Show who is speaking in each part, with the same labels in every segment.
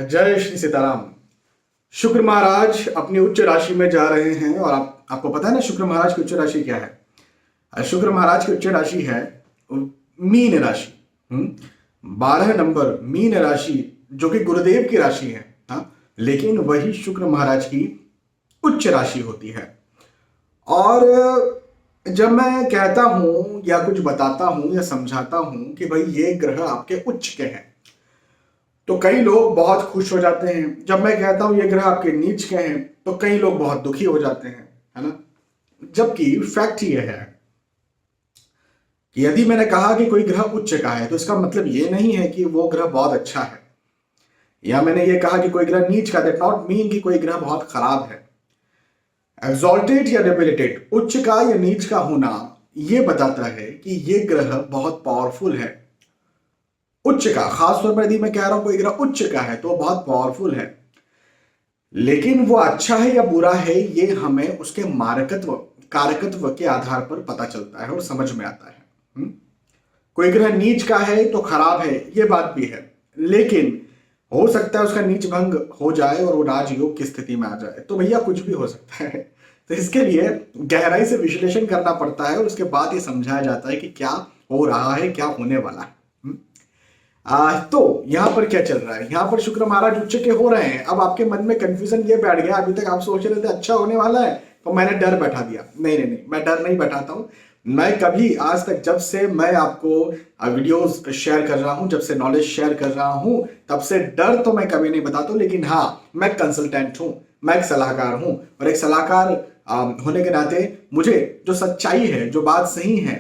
Speaker 1: जय श्री सीताराम। शुक्र महाराज अपनी उच्च राशि में जा रहे हैं और आपको पता है ना शुक्र महाराज की उच्च राशि क्या है। शुक्र महाराज की उच्च राशि है मीन राशि। 12 नंबर मीन राशि जो कि गुरुदेव की राशि है। हाँ, लेकिन वही शुक्र महाराज की उच्च राशि होती है। और जब मैं कहता हूं या कुछ बताता हूं या समझाता हूं कि भाई ये ग्रह आपके उच्च के हैं, तो कई लोग बहुत खुश हो जाते हैं। जब मैं कहता हूं ये ग्रह आपके नीच के हैं, तो कई लोग बहुत दुखी हो जाते हैं, है ना। जबकि फैक्ट ये है कि यदि मैंने कहा कि कोई ग्रह उच्च का है, तो इसका मतलब ये नहीं है कि वो ग्रह बहुत अच्छा है। या मैंने ये कहा कि कोई ग्रह नीच का, दैट नॉट मीन कि कोई ग्रह बहुत खराब है। एक्सॉल्टेड या डेबिलिटेड, उच्च का या नीच का होना ये बताता है कि ये ग्रह बहुत पावरफुल है। उच्च का, खासतौर पर यदि मैं कह रहा हूं कोई ग्रह उच्च का है तो वो बहुत पावरफुल है, लेकिन वो अच्छा है या बुरा है ये हमें उसके मारकत्व कारकत्व के आधार पर पता चलता है और समझ में आता है। कोई ग्रह नीच का है तो खराब है, ये बात भी है, लेकिन हो सकता है उसका नीच भंग हो जाए और वो राजयोग की स्थिति में आ जाए, तो भैया कुछ भी हो सकता है। तो इसके लिए गहराई से विश्लेषण करना पड़ता है और उसके बाद ये समझाया जाता है कि क्या हो रहा है, क्या होने वाला है। तो यहां पर क्या चल रहा है, यहां पर शुक्र महाराज उच्च के हो रहे हैं। अब आपके मन में कंफ्यूजन ये बैठ गया, अभी तक आप सोच रहे थे अच्छा होने वाला है, तो मैंने डर बैठा दिया। नहीं नहीं नहीं, मैं डर नहीं बैठाता हूं। मैं कभी आज तक, जब से मैं आपको वीडियोस शेयर कर रहा हूं, जब से नॉलेज शेयर कर रहा हूं, तब से डर तो मैं कभी नहीं बताता हूं। लेकिन हाँ, मैं कंसल्टेंट हूं, मैं एक सलाहकार हूं, और एक सलाहकार होने के नाते मुझे जो सच्चाई है, जो बात सही है,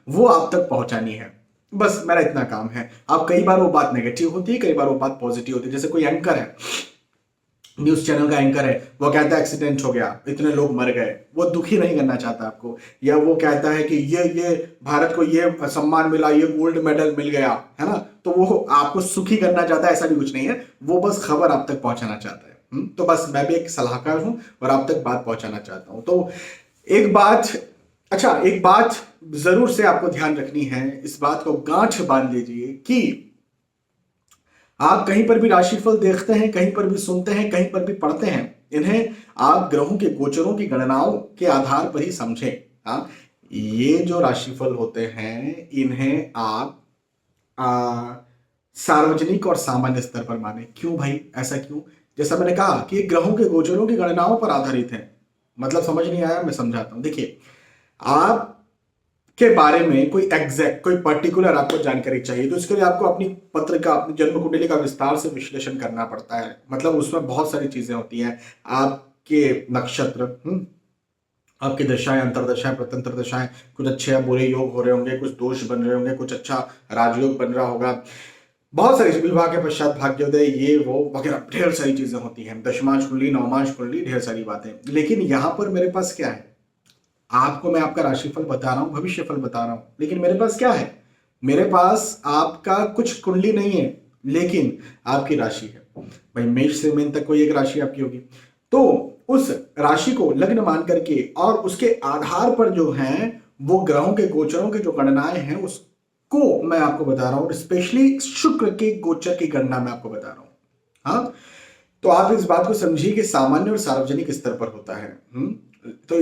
Speaker 1: वो आप तक पहुंचानी है। बस मेरा इतना काम है। अब कई बार वो बात नेगेटिव होती है, कई बार वो बात पॉजिटिव होती है। जैसे कोई एंकर है, न्यूज चैनल का एंकर है, वो कहता है एक्सीडेंट हो गया, इतने लोग मर गए, वो दुखी नहीं करना चाहता आपको। या वो कहता है कि ये भारत को ये सम्मान मिला, ये गोल्ड मेडल मिल गया, है ना, तो वो आपको सुखी करना चाहता है, ऐसा भी कुछ नहीं है। वो बस खबर आप तक पहुंचाना चाहता है। तो बस मैं भी एक सलाहकार हूं और आप तक बात पहुंचाना चाहता हूं। तो एक बात जरूर से आपको ध्यान रखनी है, इस बात को गांठ बांध लीजिए कि आप कहीं पर भी राशिफल देखते हैं, कहीं पर भी सुनते हैं, कहीं पर भी पढ़ते हैं, इन्हें आप ग्रहों के गोचरों की गणनाओं के आधार पर ही समझें। ये जो राशिफल होते हैं इन्हें आप सार्वजनिक और सामान्य स्तर पर माने। क्यों भाई, ऐसा क्यों? जैसा मैंने कहा कि ग्रहों के गोचरों की गणनाओं पर आधारित है। मतलब समझ नहीं आया, मैं समझाता हूं। देखिए, आप के बारे में कोई एग्जैक्ट, कोई पर्टिकुलर आपको जानकारी चाहिए, तो इसके लिए आपको अपनी पत्रिका, अपनी जन्म कुंडली का विस्तार से विश्लेषण करना पड़ता है। मतलब उसमें बहुत सारी चीजें होती हैं। आपके नक्षत्र, आपकी दशाएं, अंतरदशाएं, प्रत्यंतर दशाएं, कुछ अच्छे या बुरे योग हो रहे होंगे, कुछ दोष बन रहे होंगे, कुछ अच्छा राजयोग बन रहा होगा, बहुत सारी विवाह के पश्चात भाग्योदय, ये वो वगैरह ढेर सारी चीजें होती हैं। दशमांश कुंडली, नवमांश कुंडली, ढेर सारी बातें। लेकिन यहां पर मेरे पास क्या है, आपको मैं आपका राशिफल बता रहा हूं, भविष्यफल बता रहा हूं, लेकिन मेरे पास क्या है, मेरे पास आपका कुछ कुंडली नहीं है, लेकिन आपकी राशि है। भाई मेष से मीन तक कोई एक राशि आपकी होगी, तो उस राशि को लग्न मान करके और उसके आधार पर जो है वो ग्रहों के गोचरों के जो गणनाएं हैं उसको मैं आपको बता रहा हूं। स्पेशली शुक्र के गोचर की गणना मैं आपको बता रहा हूं। हाँ, तो आप इस बात को समझिए कि सामान्य और सार्वजनिक स्तर पर होता है। तो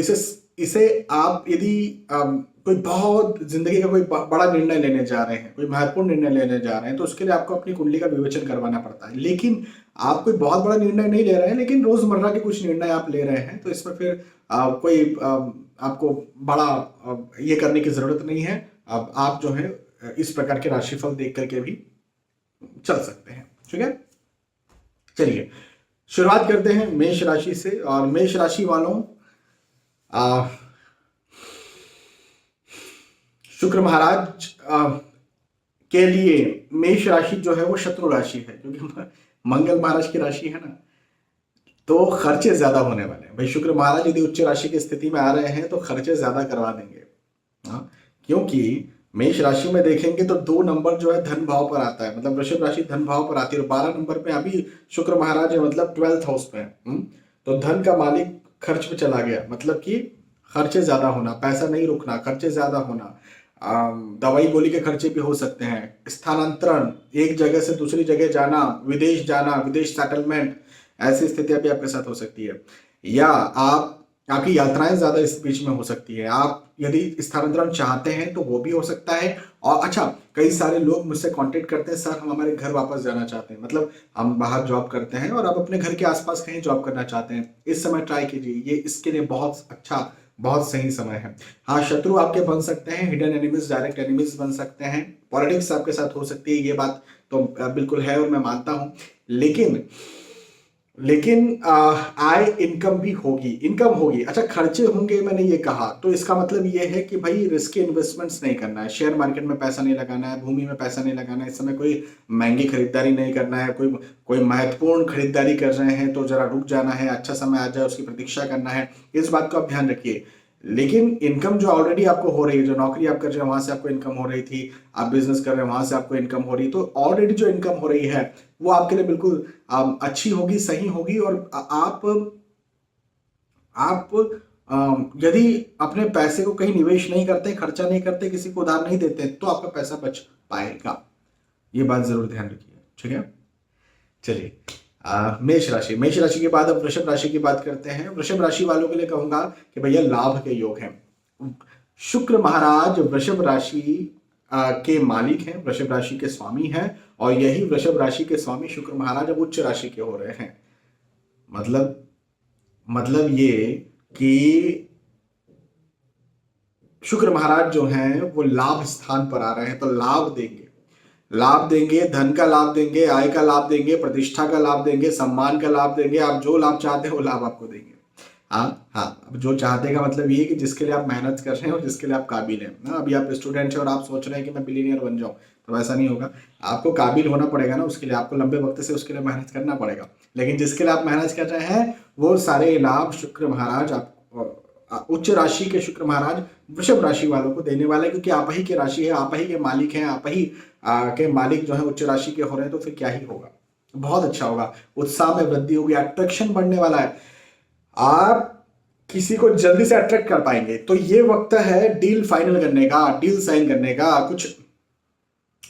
Speaker 1: इसे आप यदि कोई बहुत जिंदगी का कोई बड़ा निर्णय लेने जा रहे हैं, कोई महत्वपूर्ण निर्णय लेने जा रहे हैं, तो उसके लिए आपको अपनी कुंडली का विवेचन करवाना पड़ता है। लेकिन आप कोई बहुत बड़ा निर्णय नहीं ले रहे हैं, लेकिन रोजमर्रा के कुछ निर्णय आप ले रहे हैं, तो इसमें फिर कोई आपको बड़ा ये करने की जरूरत नहीं है। आप जो है इस प्रकार के राशिफल देख करके भी चल सकते हैं। ठीक है, चलिए शुरुआत करते हैं मेष राशि से। और मेष राशि वालों, शुक्र महाराज के लिए मेष राशि जो है वो शत्रु राशि है, क्योंकि मंगल महाराज की राशि है ना, तो खर्चे ज्यादा होने वाले हैं। भाई शुक्र महाराज यदि उच्च राशि की स्थिति में आ रहे हैं तो खर्चे ज्यादा करवा देंगे। क्योंकि मेष राशि में देखेंगे तो 2 नंबर जो है धन भाव पर आता है, मतलब वृषभ राशि धन भाव पर आती है, और 12 नंबर पे अभी शुक्र महाराज है, मतलब 12th हाउस पे है। तो धन का मालिक खर्च पे चला गया, मतलब कि खर्चे ज्यादा होना, पैसा नहीं रुकना, खर्चे ज्यादा होना। दवाई गोली के खर्चे भी हो सकते हैं, स्थानांतरण, एक जगह से दूसरी जगह जाना, विदेश सेटलमेंट, ऐसी स्थितियां भी आपके साथ हो सकती है। या आपकी यात्राएं ज्यादा इस बीच में हो सकती है, आप यदि स्थानांतरण चाहते हैं तो वो भी हो सकता है। और अच्छा, कई सारे लोग मुझसे कांटेक्ट करते हैं, सर हम हमारे घर वापस जाना चाहते हैं, मतलब हम बाहर जॉब करते हैं और आप अपने घर के आसपास कहीं जॉब करना चाहते हैं, इस समय ट्राई कीजिए, ये इसके लिए बहुत अच्छा, बहुत सही समय है। हाँ, शत्रु आपके बन सकते हैं, हिडन एनिमीज, डायरेक्ट एनिमीज बन सकते हैं, पॉलिटिक्स आपके साथ हो सकती है, ये बात तो बिल्कुल है और मैं मानता हूं। लेकिन आय इनकम भी होगी, इनकम होगी। अच्छा, खर्चे होंगे मैंने ये कहा, तो इसका मतलब ये है कि भाई रिस्की इन्वेस्टमेंट्स नहीं करना है, शेयर मार्केट में पैसा नहीं लगाना है, भूमि में पैसा नहीं लगाना है, इस समय कोई महंगी खरीदारी नहीं करना है, कोई महत्वपूर्ण खरीदारी कर रहे हैं तो जरा रुक जाना है, अच्छा समय आ जाए उसकी प्रतीक्षा करना है, इस बात का आप ध्यान रखिए। लेकिन इनकम जो ऑलरेडी आपको हो रही है, जो नौकरी आप कर रहे हैं वहां से आपको इनकम हो रही थी, आप बिजनेस कर रहे हैं वहां से आपको इनकम हो रही, तो ऑलरेडी जो इनकम हो रही है वो आपके लिए बिल्कुल अच्छी होगी, सही होगी। और आप यदि अपने पैसे को कहीं निवेश नहीं करते, खर्चा नहीं करते, किसी को उधार नहीं देते, तो आपका पैसा बच पाएगा, ये बात जरूर ध्यान रखिए। ठीक है, चलिए मेष राशि के बाद अब वृषभ राशि की बात करते हैं। वृषभ राशि वालों के लिए कहूंगा कि भैया लाभ के योग हैं। शुक्र महाराज वृषभ राशि के मालिक हैं, वृषभ राशि के स्वामी हैं, और यही वृषभ राशि के स्वामी शुक्र महाराज अब उच्च राशि के हो रहे हैं। मतलब ये कि शुक्र महाराज जो हैं वो लाभ स्थान पर आ रहे हैं, तो लाभ देंगे, धन का लाभ देंगे, आय का लाभ देंगे, प्रतिष्ठा का लाभ देंगे, सम्मान का लाभ देंगे, आप जो लाभ चाहते हैं वो लाभ आपको देंगे। हाँ, अब जो चाहते का मतलब ये है कि जिसके लिए आप मेहनत कर रहे हैं और जिसके लिए आप काबिल हैं ना। अभी आप स्टूडेंट हैं और आप सोच रहे हैं कि मैं बिलीनियर बन जाऊं, तो ऐसा नहीं होगा, आपको काबिल होना पड़ेगा ना, उसके लिए आपको लंबे वक्त से उसके लिए मेहनत करना पड़ेगा। लेकिन जिसके लिए आप मेहनत कर रहे हैं वो सारे लाभ शुक्र महाराज आप उच्च राशि के शुक्र महाराज वृषभ राशि वालों को देने वाले, क्योंकि आप ही की राशि है, आप ही के मालिक हैं, आप ही के मालिक जो है उच्च राशि के हो रहे हैं, तो फिर क्या ही होगा, बहुत अच्छा होगा, उत्साह में वृद्धि होगी, अट्रैक्शन बढ़ने वाला है, आप किसी को जल्दी से अट्रैक्ट कर पाएंगे। तो ये वक्त है डील फाइनल करने का, डील साइन करने का, कुछ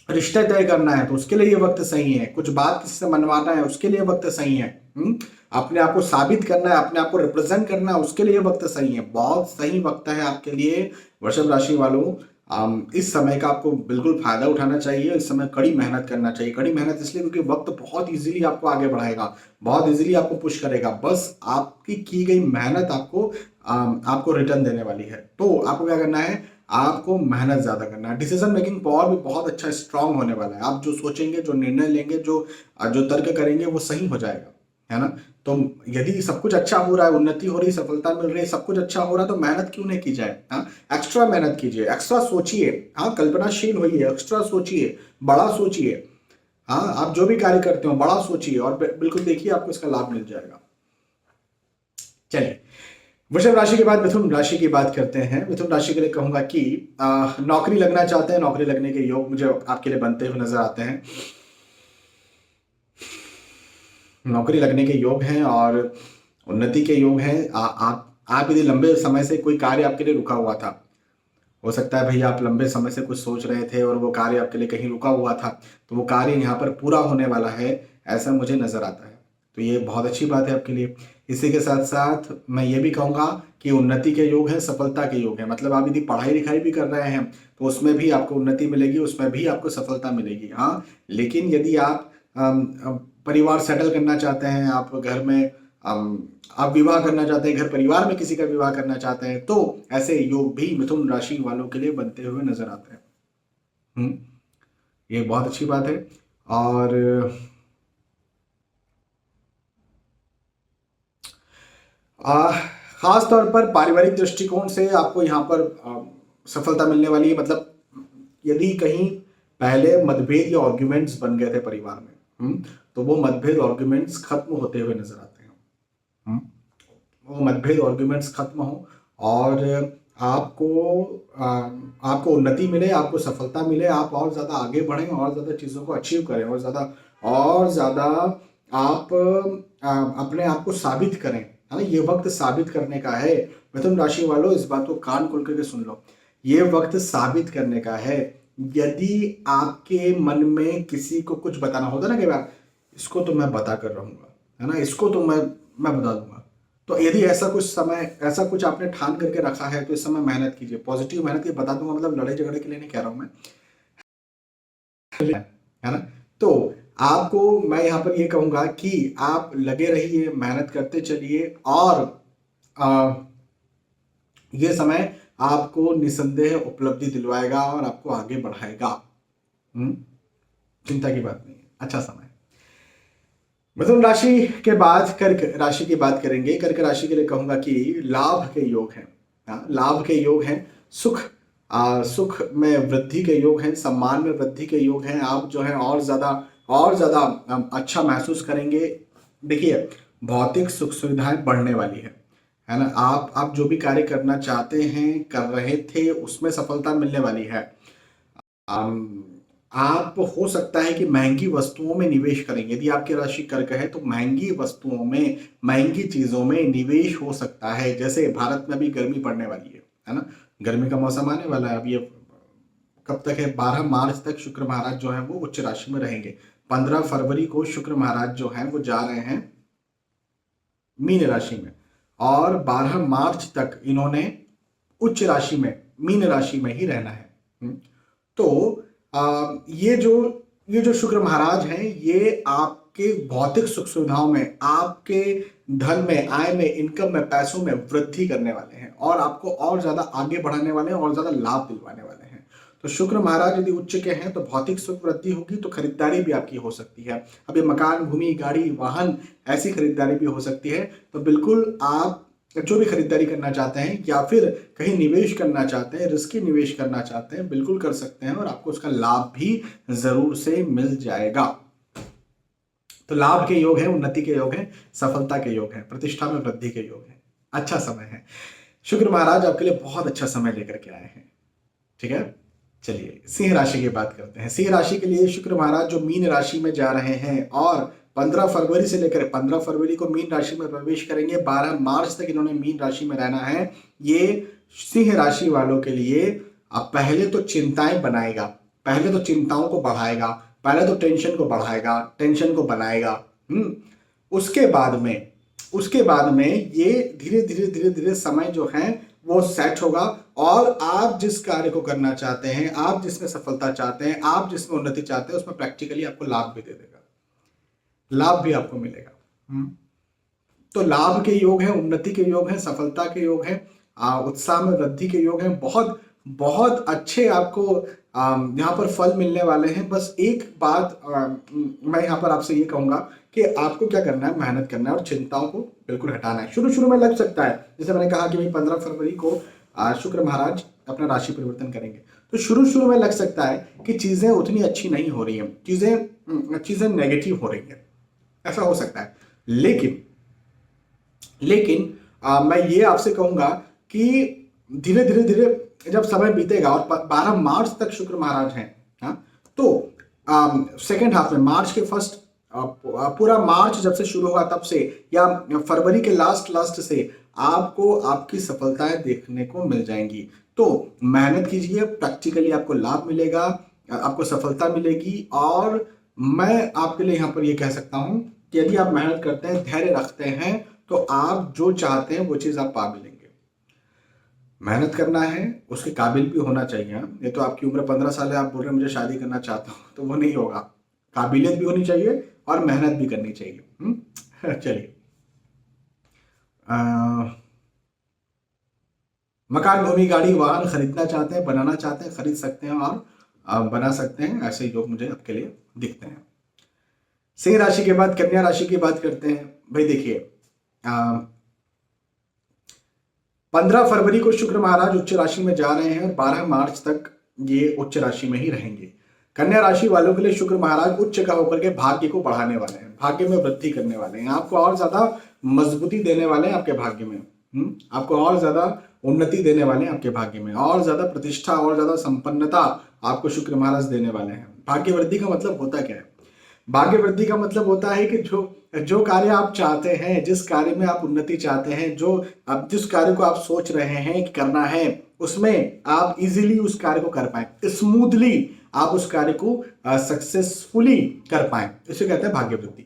Speaker 1: रिश्ते तय करना है तो उसके लिए ये वक्त सही है, कुछ बात किसी से मनवाना है उसके लिए वक्त सही है, अपने आप को साबित करना है, अपने आप को रिप्रेजेंट करना है, उसके लिए वक्त सही है, बहुत सही वक्त है आपके लिए वृषभ राशि वालों। इस समय का आपको बिल्कुल फायदा उठाना चाहिए, इस समय कड़ी मेहनत करना चाहिए। कड़ी मेहनत इसलिए क्योंकि वक्त बहुत इजीली आपको आगे बढ़ाएगा, बहुत इजीली आपको पुश करेगा, बस आपकी की गई मेहनत आपको रिटर्न देने वाली है। तो आपको क्या करना है, आपको मेहनत ज्यादा करना है, डिसीजन मेकिंग पावर भी बहुत अच्छा स्ट्रांग होने वाला है, आप जो सोचेंगे, जो निर्णय लेंगे, जो तर्क करेंगे वो सही हो जाएगा, है ना। तो यदि सब कुछ अच्छा हो रहा है, उन्नति हो रही, सफलता मिल रही है, सब कुछ अच्छा हो रहा है, तो मेहनत क्यों नहीं की जाए। हाँ, एक्स्ट्रा मेहनत कीजिए, एक्स्ट्रा सोचिए, हाँ कल्पनाशील होइए, एक्स्ट्रा सोचिए, बड़ा सोचिए, हाँ आप जो भी कार्य करते हो बड़ा सोचिए और बिल्कुल देखिए आपको इसका लाभ मिल जाएगा। चलिए, वृषभ राशि के बाद मिथुन राशि की बात करते हैं। मिथुन राशि के लिए कहूंगा कि नौकरी लगना चाहते हैं, नौकरी लगने के योग मुझे आपके लिए बनते हुए नजर आते हैं, नौकरी लगने के योग हैं और उन्नति के योग हैं। आप यदि लंबे समय से कोई कार्य आपके लिए रुका हुआ था, हो सकता है भैया आप लंबे समय से कुछ सोच रहे थे और वो कार्य आपके लिए कहीं रुका हुआ था, तो वो कार्य यहाँ पर पूरा होने वाला है, ऐसा मुझे नजर आता है, तो ये बहुत अच्छी बात है आपके लिए। इसी के साथ साथ मैं ये भी कहूँगा कि उन्नति के योग है, सफलता के योग है, मतलब आप यदि पढ़ाई लिखाई भी कर रहे हैं तो उसमें भी आपको उन्नति मिलेगी, उसमें भी आपको सफलता मिलेगी। हाँ, लेकिन यदि आप परिवार सेटल करना चाहते हैं, आप घर में आप विवाह करना चाहते हैं, घर परिवार में किसी का विवाह करना चाहते हैं, तो ऐसे योग भी मिथुन राशि वालों के लिए बनते हुए नजर आते हैं। ये बहुत अच्छी बात है। और खास तौर पर पारिवारिक दृष्टिकोण से आपको यहाँ पर सफलता मिलने वाली है, मतलब यदि कहीं पहले मतभेद या आर्ग्यूमेंट्स बन गए थे परिवार में, तो वो मतभेद आर्ग्यूमेंट्स खत्म होते हुए नजर आते हैं, वो मतभेद आर्ग्यूमेंट्स खत्म हो और आपको उन्नति मिले, आपको सफलता मिले, आप और ज्यादा आगे बढ़ें, और ज्यादा चीजों को अचीव करें, और ज्यादा आप अपने आप को साबित करें, है ना। ये वक्त साबित करने का है मिथुन राशि वालों, इस बात को कान खोल करके सुन लो। ये वक्त साबित करने का है। यदि आपके मन में किसी को कुछ बताना होता ना कि यार इसको तो मैं बता कर रहूंगा, है ना, इसको तो मैं बता दूंगा, तो यदि ऐसा कुछ समय, ऐसा कुछ आपने ठान करके रखा है तो इस समय मेहनत कीजिए, पॉजिटिव मेहनत कीजिए। बता दूंगा मतलब लड़ाई झगड़े के लिए नहीं कह रहा हूं मैं, है ना। तो आपको मैं यहाँ पर ये कहूंगा कि आप लगे रहिए, मेहनत करते चलिए, और आ, ये समय आपको निसंदेह उपलब्धि दिलवाएगा और आपको आगे बढ़ाएगा। चिंता की बात नहीं है, अच्छा समय। मिथुन राशि के बाद कर्क राशि की बात करेंगे। कर्क राशि के लिए कहूंगा कि लाभ के योग हैं, लाभ के योग हैं, सुख में वृद्धि के योग हैं, सम्मान में वृद्धि के योग हैं। आप जो है और ज्यादा अच्छा महसूस करेंगे। देखिए, भौतिक सुख सुविधाएं बढ़ने वाली है ना। आप जो भी कार्य करना चाहते हैं, कर रहे थे, उसमें सफलता मिलने वाली है। आप हो सकता है कि महंगी वस्तुओं में निवेश करेंगे। यदि आपकी राशि कर्क है तो महंगी वस्तुओं में, महंगी चीजों में निवेश हो सकता है। जैसे भारत में अभी गर्मी पड़ने वाली है ना, गर्मी का मौसम आने वाला है। अब ये कब तक है? 12 मार्च तक शुक्र महाराज जो है वो उच्च राशि में रहेंगे। 15 फरवरी को शुक्र महाराज जो है वो जा रहे हैं मीन राशि में, और 12 मार्च तक इन्होंने उच्च राशि में, मीन राशि में ही रहना है। तो ये जो शुक्र महाराज हैं, ये आपके भौतिक सुख सुविधाओं में, आपके धन में, आय में, इनकम में, पैसों में वृद्धि करने वाले हैं, और आपको और ज्यादा आगे बढ़ाने वाले हैं, और ज्यादा लाभ दिलवाने वाले हैं। तो शुक्र महाराज यदि उच्च के हैं तो भौतिक सुख वृद्धि होगी, तो खरीदारी भी आपकी हो सकती है। अभी मकान, भूमि, गाड़ी, वाहन, ऐसी खरीदारी भी हो सकती है। तो बिल्कुल आप जो भी खरीदारी करना चाहते हैं या फिर कहीं निवेश करना चाहते हैं, रिस्की निवेश करना चाहते हैं, बिल्कुल कर सकते हैं, और आपको उसका लाभ भी जरूर से मिल जाएगा। तो लाभ के योग है, उन्नति के योग है, सफलता के योग है, प्रतिष्ठा में वृद्धि के योग है। अच्छा समय है। शुक्र महाराज आपके लिए बहुत अच्छा समय लेकर के आए हैं। ठीक है, चलिए सिंह राशि की बात करते हैं। सिंह राशि के लिए शुक्र महाराज जो मीन राशि में जा रहे हैं, और 15 फरवरी से लेकर 15 फरवरी को मीन राशि में प्रवेश करेंगे। 12 मार्च तक इन्होंने मीन राशि में रहना है। ये सिंह राशि वालों के लिए अब पहले तो चिंताएं बनाएगा, पहले तो चिंताओं को बढ़ाएगा, पहले तो टेंशन को बढ़ाएगा, टेंशन को बनाएगा। उसके बाद में ये धीरे धीरे धीरे धीरे समय जो है वो सेट होगा, और आप जिस कार्य को करना चाहते हैं, आप जिसमें सफलता चाहते हैं, आप जिसमें उन्नति चाहते हैं, उसमें प्रैक्टिकली आपको लाभ भी दे देगा, लाभ भी आपको मिलेगा। तो लाभ के योग है, उन्नति के योग है, सफलता के योग है, उत्साह में वृद्धि के योग है। बहुत बहुत अच्छे आपको यहाँ पर फल मिलने वाले हैं। बस एक बात मैं यहाँ पर आपसे ये कहूंगा कि आपको क्या करना है, मेहनत करना है, और चिंताओं को बिल्कुल हटाना है। शुरू शुरू में लग सकता है, जैसे मैंने कहा कि भाई 15 फरवरी को शुक्र महाराज अपना राशि परिवर्तन करेंगे, तो शुरू शुरू में लग सकता है कि चीजें उतनी अच्छी नहीं हो रही हैं, चीजें नेगेटिव हो रही हैं, ऐसा हो सकता है। लेकिन मैं ये आपसे कहूंगा कि धीरे धीरे धीरे जब समय बीतेगा, और 12 मार्च तक शुक्र महाराज हैं, तो सेकेंड हाफ में, मार्च के फर्स्ट, पूरा मार्च जब से शुरू हुआ तब से, या फरवरी के लास्ट से आपको आपकी सफलताएं देखने को मिल जाएंगी। तो मेहनत कीजिए, प्रैक्टिकली आपको लाभ मिलेगा, आपको सफलता मिलेगी। और मैं आपके लिए यहाँ पर ये कह सकता हूँ कि यदि आप मेहनत करते हैं, धैर्य रखते हैं, तो आप जो चाहते हैं वो चीज आप पा मिलेंगे। मेहनत करना है, उसके काबिल भी होना चाहिए। ये तो आपकी उम्र 15 साल है, आप बोल रहे हैं मुझे शादी करना चाहता हूँ, तो वो नहीं होगा। काबिलियत भी होनी चाहिए और मेहनत भी करनी चाहिए। चलिए, मकान, भूमि, गाड़ी, वाहन खरीदना चाहते हैं, बनाना चाहते हैं, खरीद सकते हैं और बना सकते हैं। ऐसे योग मुझे आपके लिए दिखते हैं। सिंह राशि के बाद कन्या राशि की बात करते हैं। भाई देखिए, 15 फरवरी को शुक्र महाराज उच्च राशि में जा रहे हैं, और 12 मार्च तक ये उच्च राशि में ही रहेंगे। कन्या राशि वालों के लिए शुक्र महाराज उच्च का होकर के भाग्य को बढ़ाने वाले हैं, भाग्य में वृद्धि करने वाले हैं, आपको और ज्यादा मजबूती देने वाले हैं आपके भाग्य में, आपको और ज्यादा उन्नति देने वाले हैं आपके भाग्य में, और ज्यादा प्रतिष्ठा और ज्यादा संपन्नता आपको शुक्र महाराज देने वाले हैं। भाग्य वृद्धि का मतलब होता क्या है? भाग्य वृद्धि का मतलब होता है कि जो कार्य आप चाहते हैं, जिस कार्य में आप उन्नति चाहते हैं, जिस कार्य को आप सोच रहे हैं कि करना है, उसमें आप इजीली उस कार्य को कर पाए, स्मूथली आप उस कार्य को सक्सेसफुली कर पाए, इसे कहते हैं भाग्य वृद्धि,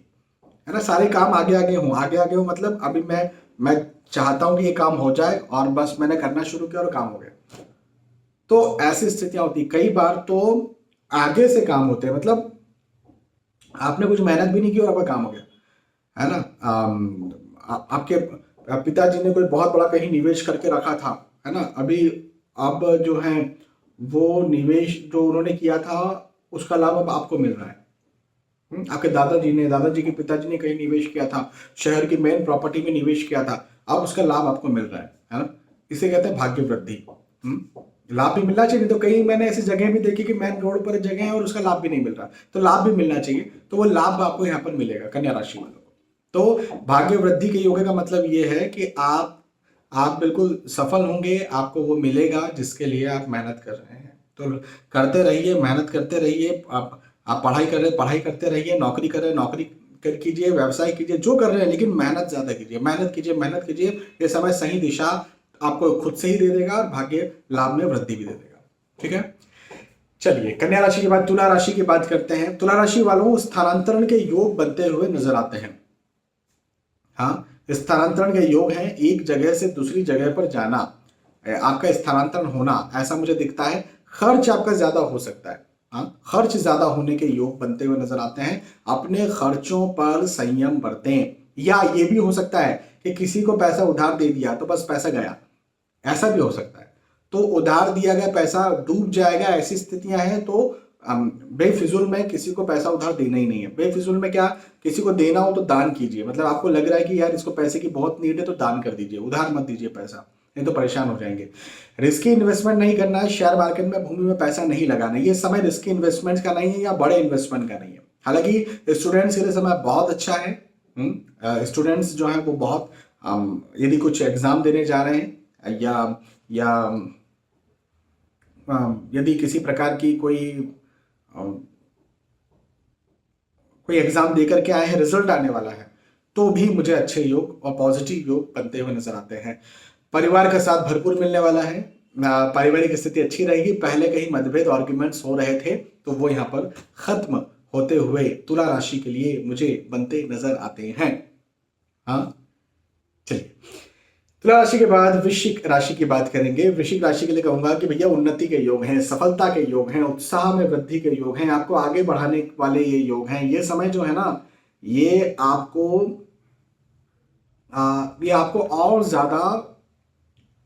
Speaker 1: है ना। सारे काम आगे आगे हो, आगे आगे हो मतलब अभी मैं चाहता हूं कि ये काम हो जाए और बस मैंने करना शुरू किया और काम हो गया। तो ऐसी स्थितियां होती, कई बार तो आगे से काम होते हैं, मतलब आपने कुछ मेहनत भी नहीं की और आपका काम हो गया, है ना। आपके पिताजी ने कोई बहुत बड़ा कहीं निवेश करके रखा था, है ना, अभी अब जो है वो निवेश जो उन्होंने किया था उसका लाभ अब आपको मिल रहा है। आपके दादाजी के पिताजी ने कहीं निवेश किया था, शहर की मेन प्रॉपर्टी में निवेश किया था, अब उसका लाभ आपको मिल रहा है ना। इसे कहते हैं भाग्य वृद्धि। लाभ भी मिलना चाहिए, नहीं तो कहीं मैंने ऐसी जगह भी देखी कि मेन रोड पर जगह है और उसका लाभ भी नहीं मिल रहा, तो लाभ भी मिलना चाहिए, तो वो लाभ आपको यहाँ पर मिलेगा कन्या राशि वालों को। तो भाग्य वृद्धि के योग का मतलब ये है कि आप बिल्कुल सफल होंगे, आपको वो मिलेगा जिसके लिए आप मेहनत कर रहे हैं। तो करते रहिए, मेहनत करते रहिए, आप पढ़ाई कर रहे हैं, पढ़ाई करते रहिए, नौकरी कर रहे हैं, नौकरी कीजिए, व्यवसाय कीजिए, जो कर रहे हैं, लेकिन मेहनत ज्यादा कीजिए, मेहनत कीजिए, मेहनत कीजिए। ये समय सही दिशा आपको खुद से ही दे देगा और भाग्य लाभ में वृद्धि भी दे देगा। ठीक है, चलिए कन्या राशि के बाद तुला राशि की बात करते हैं। तुला राशि वालों स्थानांतरण के योग बनते हुए नजर आते हैं। हाँ, स्थानांतरण के योग हैं, एक जगह से दूसरी जगह पर जाना, आपका स्थानांतरण होना, ऐसा मुझे दिखता है। खर्च आपका ज्यादा हो सकता है, हाँ, खर्च ज्यादा होने के योग बनते हुए नजर आते हैं। अपने खर्चों पर संयम बरतें, या ये भी हो सकता है कि किसी को पैसा उधार दे दिया तो बस पैसा गया, ऐसा भी हो सकता है। तो उधार दिया गया पैसा डूब जाएगा, ऐसी स्थितियां हैं। तो बेफिजुल में किसी को पैसा उधार देना ही नहीं है। बेफिजुल में क्या, किसी को देना हो तो दान कीजिए, मतलब आपको लग रहा है कि यार इसको पैसे की बहुत नीड है तो दान कर दीजिए, उधार मत दीजिए पैसा, नहीं तो परेशान हो जाएंगे। रिस्की इन्वेस्टमेंट नहीं करना है, शेयर मार्केट में भूमि में पैसा नहीं लगाना है। ये समय रिस्की इन्वेस्टमेंट का नहीं है या बड़े इन्वेस्टमेंट का नहीं है। हालांकि स्टूडेंट्स के लिए समय बहुत अच्छा है। स्टूडेंट्स जो है वो बहुत यदि कुछ एग्जाम देने जा रहे हैं या यदि किसी प्रकार की कोई एग्जाम देकर के आए हैं, रिजल्ट आने वाला है, तो भी मुझे अच्छे योग और पॉजिटिव योग बनते हुए नजर आते हैं। परिवार का साथ भरपूर मिलने वाला है, पारिवारिक स्थिति अच्छी रहेगी। पहले कहीं मतभेद आर्ग्यूमेंट्स हो रहे थे तो वो यहाँ पर खत्म होते हुए तुला राशि के लिए मुझे बनते नजर आते हैं। हाँ, चलिए तुला राशि के बाद वृश्चिक राशि की बात करेंगे। वृश्चिक राशि के लिए कहूंगा कि भैया उन्नति के योग हैं, सफलता के योग हैं, उत्साह में वृद्धि के योग हैं, आपको आगे बढ़ाने वाले ये योग हैं। ये समय जो है ना, ये आपको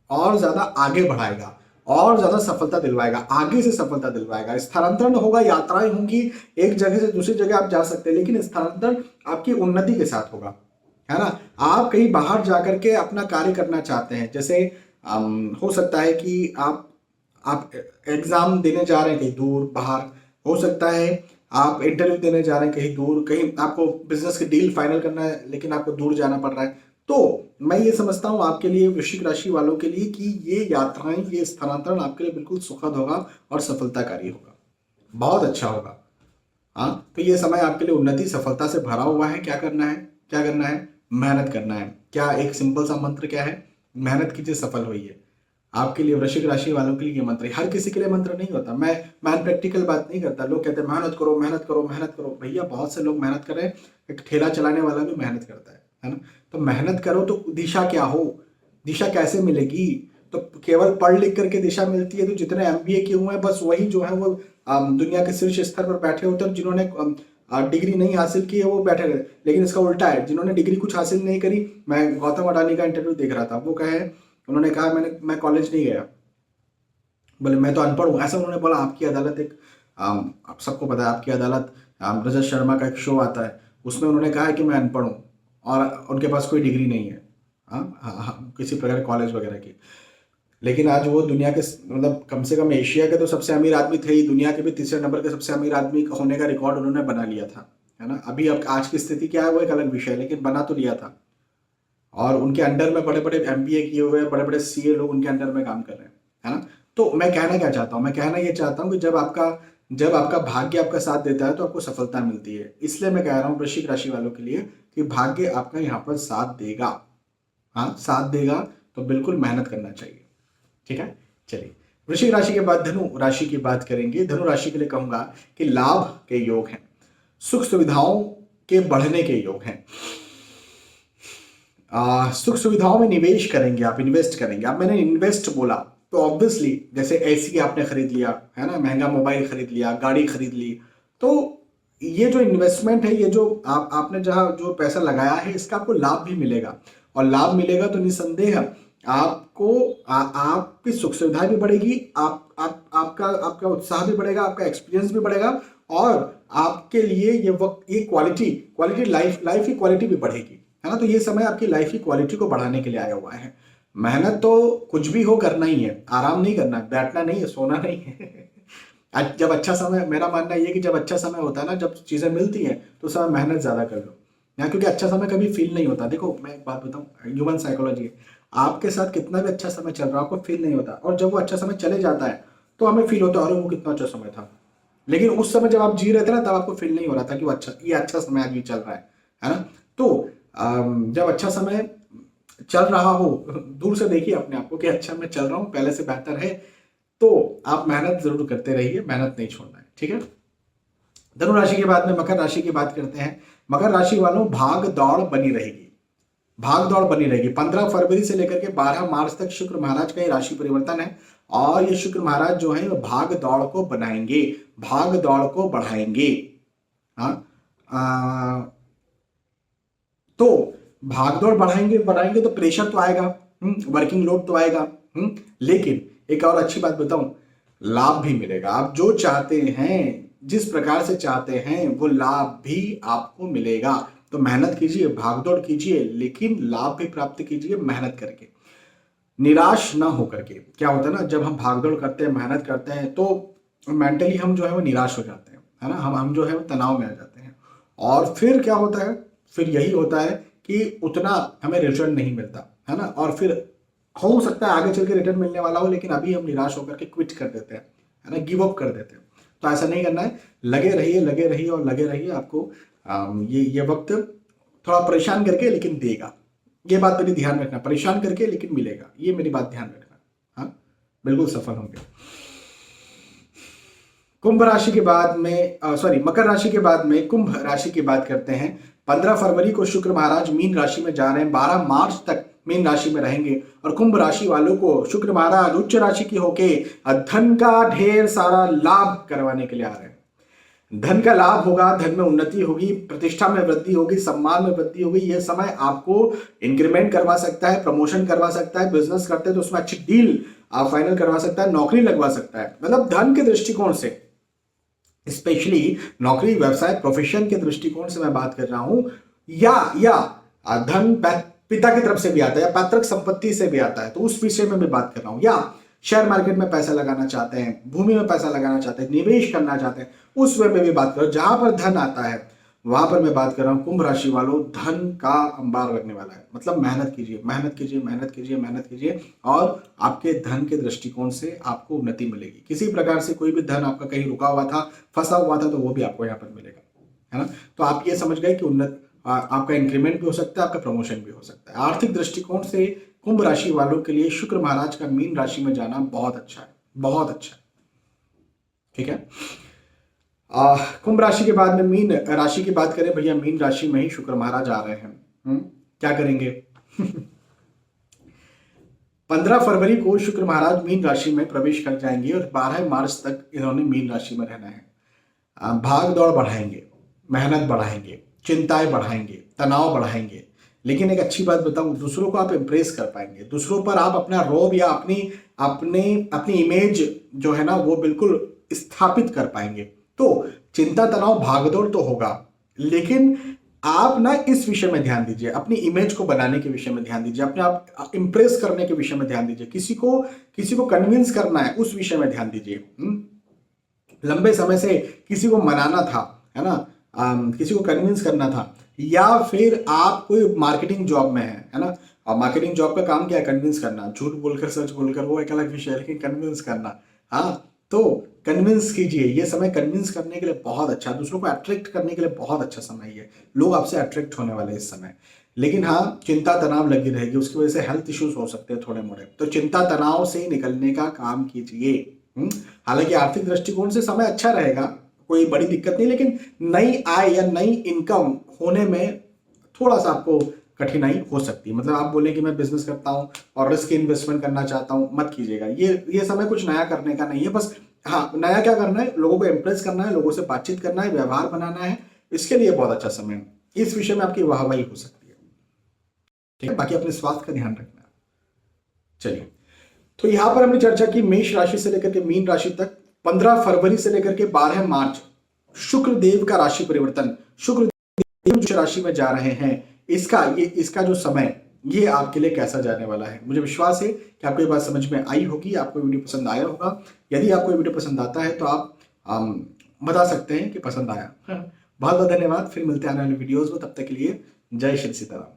Speaker 1: और ज्यादा आगे बढ़ाएगा, और ज्यादा सफलता दिलवाएगा, आगे से सफलता दिलवाएगा। स्थानांतरण होगा, यात्राएं होंगी, एक जगह से दूसरी जगह आप जा सकते हैं, लेकिन स्थानांतरण आपकी उन्नति के साथ होगा, है ना। आप कहीं बाहर जाकर के अपना कार्य करना चाहते हैं, जैसे हो सकता है कि आप एग्जाम देने जा रहे हैं कहीं दूर बाहर, हो सकता है आप इंटरव्यू देने जा रहे हैं कहीं दूर, कहीं आपको बिजनेस की डील फाइनल करना है लेकिन आपको दूर जाना पड़ रहा है। तो मैं ये समझता हूँ आपके लिए, वृश्चिक राशि वालों के लिए, कि ये यात्राएं, ये स्थानांतरण आपके लिए बिल्कुल सुखद होगा और सफलताकारी होगा, बहुत अच्छा होगा। हाँ, तो ये समय आपके लिए उन्नति सफलता से भरा हुआ है। क्या करना है, क्या करना है, मेहनत करना है। क्या एक सिंपल सा मंत्र क्या है, मेहनत कीजिए सफल होइए। आपके लिए, वृश्चिक राशि वालों के लिए ये मंत्र है। हर किसी के लिए मंत्र नहीं होता, मैं प्रैक्टिकल बात नहीं करता। लोग कहते हैं मेहनत करो, मेहनत करो, मेहनत करो। भैया बहुत से लोग मेहनत कर रहे हैं, एक ठेला चलाने वाला भी मेहनत करता है ना। तो मेहनत करो, तो दिशा क्या हो, दिशा कैसे मिलेगी, तो केवल पढ़ लिख करके दिशा मिलती है। तो जितने एमबीए किए हुए हैं बस वही जो है वो दुनिया के शीर्ष स्तर पर बैठे होते हैं। जिन्होंने डिग्री नहीं हासिल की है वो बैठे रहे। लेकिन इसका उल्टा है, जिन्होंने डिग्री कुछ हासिल नहीं करी, मैं गौतम अडानी का इंटरव्यू देख रहा था, वो कहे, उन्होंने कहा मैं कॉलेज नहीं गया, बोले मैं तो अनपढ़ हूँ, ऐसा उन्होंने बोला। आपकी अदालत एक आप सबको पता है, आपकी अदालत, रजत शर्मा का एक शो आता है, उसमें उन्होंने कहा है कि मैं अनपढ़ हूँ और उनके पास कोई डिग्री नहीं है, किसी प्रकार कॉलेज वगैरह की। लेकिन आज वो दुनिया के, मतलब कम से कम एशिया के तो सबसे अमीर आदमी थे ही, दुनिया के भी तीसरे नंबर के सबसे अमीर आदमी होने का रिकॉर्ड उन्होंने बना लिया था, है ना। अभी अब आज की स्थिति क्या है वो एक अलग विषय है, लेकिन बना तो लिया था। और उनके अंडर में बड़े बड़े एमबीए किए हुए बड़े बड़े सीए लोग उनके अंडर में काम कर रहे हैं, है ना। तो मैं कहना क्या चाहता हूँ, मैं कहना ये चाहता हूँ कि जब आपका भाग्य आपका साथ देता है तो आपको सफलता मिलती है। इसलिए मैं कह रहा हूँ वृश्चिक राशि वालों के लिए कि भाग्य आपका यहाँ पर साथ देगा, हाँ साथ देगा, तो बिल्कुल मेहनत करना चाहिए। ठीक है, चलिए, वृश्चिक राशि के बाद धनु राशि की बात करेंगे। धनु राशि के लिए कहूंगा कि लाभ के योग हैं, सुख सुविधाओं के बढ़ने के योग हैं। सुख सुविधाओं में निवेश करेंगे, आप इन्वेस्ट करेंगे। अब मैंने इन्वेस्ट बोला तो ऑब्वियसली जैसे एसी आपने खरीद लिया है ना, महंगा मोबाइल खरीद लिया, गाड़ी खरीद ली, तो ये जो इन्वेस्टमेंट है, ये जो आपने जहां जो पैसा लगाया है, इसका आपको लाभ भी मिलेगा। और लाभ मिलेगा तो निसंदेह आपको आपकी सुख सुविधा भी बढ़ेगी, आपका उत्साह भी बढ़ेगा, आपका एक्सपीरियंस भी बढ़ेगा, और आपके लिए ये वक्त, ये क्वालिटी लाइफ की क्वालिटी भी बढ़ेगी, है ना। तो ये समय आपकी लाइफ की क्वालिटी को बढ़ाने के लिए आया हुआ है। मेहनत तो कुछ भी हो करना ही है, आराम नहीं करना है, बैठना नहीं है, सोना नहीं है। जब अच्छा समय, मेरा मानना ये है कि जब अच्छा समय होता है ना, जब चीजें मिलती हैं, तो समय मेहनत ज्यादा कर लो यहाँ, क्योंकि अच्छा समय कभी फील नहीं होता। देखो मैं एक बात बताऊं, ह्यूमन साइकोलॉजी है, आपके साथ कितना भी अच्छा समय चल रहा है, आपको फील नहीं होता, और जब वो अच्छा समय चले जाता है तो हमें फील होता है, अरे वो कितना अच्छा समय था। लेकिन उस समय जब आप जी रहे थे ना, तब आपको फील नहीं हो रहा था कि वो अच्छा, ये अच्छा समय अभी चल रहा है ना। तो जब अच्छा समय चल रहा हो, दूर से देखिए अपने आप को कि अच्छा मैं चल रहा हूं, पहले से बेहतर है, तो आप मेहनत जरूर करते रहिए, मेहनत नहीं छोड़ना है, ठीक है। धनु राशि के बाद में मकर राशि की बात करते हैं। मकर राशि वालों, भाग दौड़ बनी रहेगी, भाग दौड़ बनी रहेगी। 15 फरवरी से लेकर के 12 मार्च तक शुक्र महाराज का ये राशि परिवर्तन है, और ये शुक्र महाराज जो है वो भाग दौड़ को बनाएंगे, भाग दौड़ को बढ़ाएंगे। हाँ, तो भागदौड़ बढ़ाएंगे तो प्रेशर तो आएगा, वर्किंग लोड तो आएगा, लेकिन एक और अच्छी बात बताऊं, लाभ भी मिलेगा। आप जो चाहते हैं, जिस प्रकार से चाहते हैं, वो लाभ भी आपको मिलेगा। तो मेहनत कीजिए, भागदौड़ कीजिए, लेकिन लाभ भी प्राप्त कीजिए मेहनत करके, निराश ना होकर के। क्या होता है ना, जब हम भागदौड़ करते हैं, मेहनत करते हैं, तो मेंटली हम जो है वो निराश हो जाते हैं, है ना, हम जो है वो तनाव में आ जाते हैं, और फिर क्या होता है, फिर यही होता है कि उतना हमें रिटर्न नहीं मिलता, है ना। और फिर हो सकता है आगे चल के रिटर्न मिलने वाला हो, लेकिन अभी हम निराश होकर के क्विट कर देते हैं, है ना, गिव अप कर देते हैं। तो ऐसा नहीं करना है, लगे रहिए, लगे रहिए और लगे रहिए। आपको ये वक्त थोड़ा परेशान करके लेकिन देगा, ये बात मेरी ध्यान रखना, परेशान करके लेकिन मिलेगा, ये मेरी बात ध्यान रखना। हाँ, बिल्कुल सफल होंगे। कुंभ राशि के बाद में मकर राशि के बाद में कुंभ राशि की बात करते हैं। 15 फरवरी को शुक्र महाराज मीन राशि में जा रहे हैं, 12 मार्च तक मीन राशि में रहेंगे, और कुंभ राशि वालों को शुक्र महाराज उच्च राशि की होके धन का ढेर सारा लाभ करवाने के लिए आ रहे हैं। धन का लाभ होगा, धन में उन्नति होगी, प्रतिष्ठा में वृद्धि होगी, सम्मान में वृद्धि होगी। यह समय आपको इंक्रीमेंट करवा सकता है, प्रमोशन करवा सकता है, बिजनेस करते हैं तो उसमें अच्छी डील आप फाइनल करवा सकता है, नौकरी लगवा सकता है। मतलब धन के दृष्टिकोण से, स्पेशली नौकरी, व्यवसाय, प्रोफेशन के दृष्टिकोण से मैं बात कर रहा हूं, या धन पिता की तरफ से भी आता है, या पैतृक संपत्ति से भी आता है, तो उस विषय में मैं बात कर रहा हूं। या शेयर मार्केट में पैसा लगाना चाहते हैं, भूमि में पैसा लगाना चाहते हैं, निवेश करना चाहते हैं, उस वे में भी बात कर रहा हूं। जहां पर धन आता है वहां पर मैं बात कर रहा हूं, कुंभ राशि वालों, धन का अंबार लगने वाला है। मतलब मेहनत कीजिए, मेहनत कीजिए, मेहनत कीजिए, मेहनत कीजिए, और आपके धन के दृष्टिकोण से आपको उन्नति मिलेगी। किसी प्रकार से कोई भी धन आपका कहीं रुका हुआ था, फंसा हुआ था, तो वो भी आपको यहाँ पर मिलेगा, है ना। तो आप ये समझ गए कि आपका इंक्रीमेंट भी हो सकता है, आपका प्रमोशन भी हो सकता है। आर्थिक दृष्टिकोण से कुंभ राशि वालों के लिए शुक्र महाराज का मीन राशि में जाना बहुत अच्छा है, बहुत अच्छा है, ठीक है। कुंभ राशि के बाद में मीन राशि की बात करें, भैया मीन राशि में ही शुक्र महाराज आ रहे हैं। क्या करेंगे? 15 फरवरी को शुक्र महाराज मीन राशि में प्रवेश कर जाएंगे, और 12 मार्च तक इन्होंने मीन राशि में रहना है। भाग दौड़ बढ़ाएंगे, मेहनत बढ़ाएंगे, चिंताएं बढ़ाएंगे, तनाव बढ़ाएंगे। लेकिन एक अच्छी बात बताऊं, दूसरों को आप इंप्रेस कर पाएंगे, दूसरों पर आप अपना रोब या अपनी इमेज जो है ना वो बिल्कुल स्थापित कर पाएंगे। तो चिंता, तनाव, भागदौड़ तो होगा, लेकिन आप ना इस विषय में ध्यान दीजिए, अपनी इमेज को बनाने के विषय में ध्यान दीजिए, अपने आप इंप्रेस करने के विषय में ध्यान दीजिए, किसी को कन्विंस करना है उस विषय में ध्यान दीजिए। लंबे समय से किसी को मनाना था, है ना, किसी को कन्विंस करना था, या फिर आप कोई मार्केटिंग जॉब में है ना, और मार्केटिंग जॉब का काम क्या है? कन्विंस करना, झूठ बोलकर सच बोलकर, वो एक अलग विषय है, लेकिन कन्विंस करना। हाँ, तो कन्विंस कीजिए, ये समय कन्विंस करने के लिए बहुत अच्छा, दूसरों को अट्रैक्ट करने के लिए बहुत अच्छा समय है। लोग आपसे अट्रैक्ट होने वाले इस समय। लेकिन हाँ, चिंता तनाव लगी रहेगी, उसकी वजह से हेल्थ इश्यूज हो सकते हैं थोड़े मोड़े, तो चिंता तनाव से निकलने का काम कीजिए। हालांकि आर्थिक दृष्टिकोण से समय अच्छा रहेगा, कोई बड़ी दिक्कत नहीं, लेकिन नई आय या नई इनकम होने में थोड़ा सा आपको कठिनाई हो सकती है। मतलब आप बोलें कि मैं बिजनेस करता हूं और रिस्क इन्वेस्टमेंट करना चाहता हूं, मत कीजिएगा। ये समय कुछ नया करने का नहीं है। बस हाँ, नया क्या करना है, लोगों को इंप्रेस करना है, लोगों से बातचीत करना है, व्यवहार बनाना है, इसके लिए बहुत अच्छा समय है। इस विषय में आपकी वाहवाही हो सकती है। ठीक है, बाकी अपने स्वास्थ्य का ध्यान रखना है। चलिए, तो यहां पर हमने चर्चा की मेष राशि से लेकर के मीन राशि तक। 15 फरवरी से लेकर के 12 मार्च शुक्र देव का राशि परिवर्तन, शुक्र देव जो राशि में जा रहे हैं, इसका जो समय ये आपके लिए कैसा जाने वाला है। मुझे विश्वास है कि आपको ये बात समझ में आई होगी, आपको वीडियो पसंद आया होगा। यदि आपको ये वीडियो पसंद आता है तो आप बता सकते हैं कि पसंद आया। बहुत बहुत धन्यवाद, फिर मिलते हैं आने वाले वीडियोस में। तब तक के लिए जय श्री सीताराम।